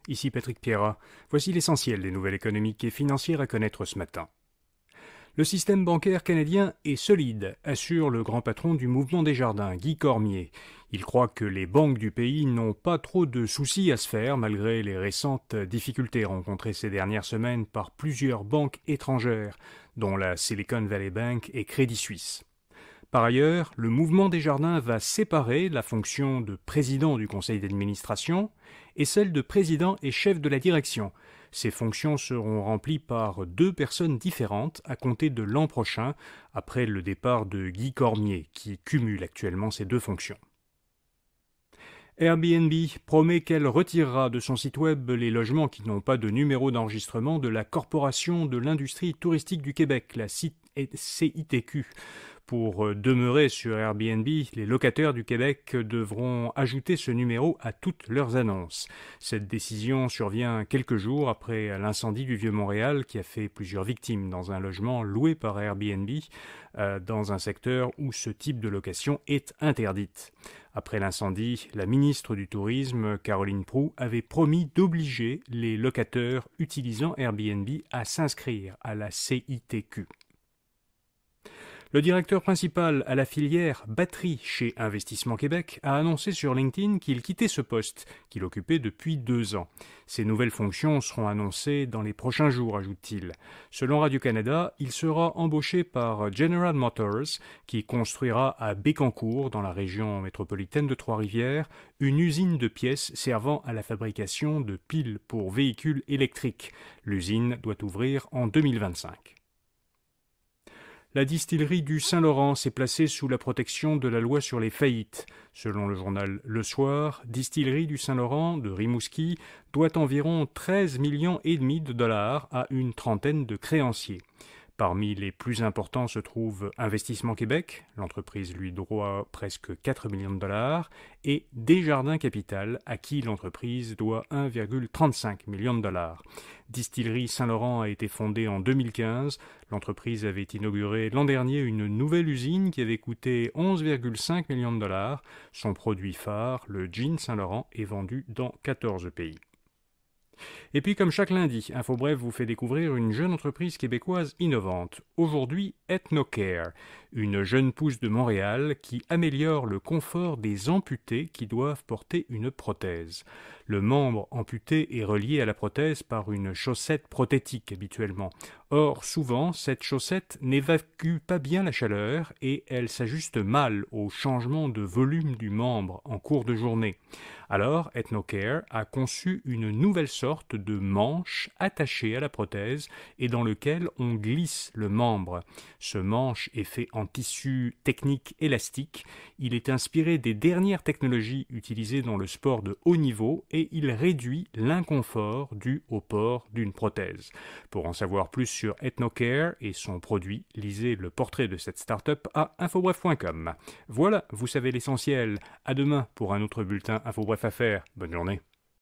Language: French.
ici Patrick Pierrat. Voici l'essentiel des nouvelles économiques et financières à connaître ce matin. Le système bancaire canadien est solide, assure le grand patron du Mouvement Desjardins, Guy Cormier. Il croit que les banques du pays n'ont pas trop de soucis à se faire malgré les récentes difficultés rencontrées ces dernières semaines par plusieurs banques étrangères, dont la Silicon Valley Bank et Crédit Suisse. Par ailleurs, le Mouvement Desjardins va séparer la fonction de président du conseil d'administration et celle de président et chef de la direction. Ces fonctions seront remplies par deux personnes différentes à compter de l'an prochain, après le départ de Guy Cormier, qui cumule actuellement ces deux fonctions. Airbnb promet qu'elle retirera de son site web les logements qui n'ont pas de numéro d'enregistrement de la Corporation de l'industrie touristique du Québec, la CITQ. Pour demeurer sur Airbnb, les locataires du Québec devront ajouter ce numéro à toutes leurs annonces. Cette décision survient quelques jours après l'incendie du Vieux-Montréal qui a fait plusieurs victimes dans un logement loué par Airbnb dans un secteur où ce type de location est interdite. Après l'incendie, la ministre du Tourisme, Caroline Proulx, avait promis d'obliger les locataires utilisant Airbnb à s'inscrire à la CITQ. Le directeur principal à la filière batterie chez Investissement Québec a annoncé sur LinkedIn qu'il quittait ce poste, qu'il occupait depuis 2 ans. Ces nouvelles fonctions seront annoncées dans les prochains jours, ajoute-t-il. Selon Radio-Canada, il sera embauché par General Motors, qui construira à Bécancour, dans la région métropolitaine de Trois-Rivières, une usine de pièces servant à la fabrication de piles pour véhicules électriques. L'usine doit ouvrir en 2025. La distillerie du Saint-Laurent s'est placée sous la protection de la loi sur les faillites. Selon le journal Le Soir, Distillerie du Saint-Laurent de Rimouski doit environ 13,5 millions de dollars à une trentaine de créanciers. Parmi les plus importants se trouve Investissement Québec, l'entreprise lui doit presque 4 millions de dollars, et Desjardins Capital, à qui l'entreprise doit 1,35 million de dollars. Distillerie Saint-Laurent a été fondée en 2015. L'entreprise avait inauguré l'an dernier une nouvelle usine qui avait coûté 11,5 millions de dollars. Son produit phare, le gin Saint-Laurent, est vendu dans 14 pays. Et puis, comme chaque lundi, InfoBref vous fait découvrir une jeune entreprise québécoise innovante. Aujourd'hui, EthnoCare, une jeune pousse de Montréal qui améliore le confort des amputés qui doivent porter une prothèse. Le membre amputé est relié à la prothèse par une chaussette prothétique habituellement. Or, souvent, cette chaussette n'évacue pas bien la chaleur et elle s'ajuste mal au changement de volume du membre en cours de journée. Alors, EthnoCare a conçu une nouvelle sorte de manche attachée à la prothèse et dans lequel on glisse le membre. Ce manche est fait en tissu technique élastique. Il est inspiré des dernières technologies utilisées dans le sport de haut niveau et il réduit l'inconfort dû au port d'une prothèse. Pour en savoir plus sur EthnoCare et son produit, lisez le portrait de cette start-up à infobref.com. Voilà, vous savez l'essentiel. À demain pour un autre bulletin InfoBref à faire. Bonne journée.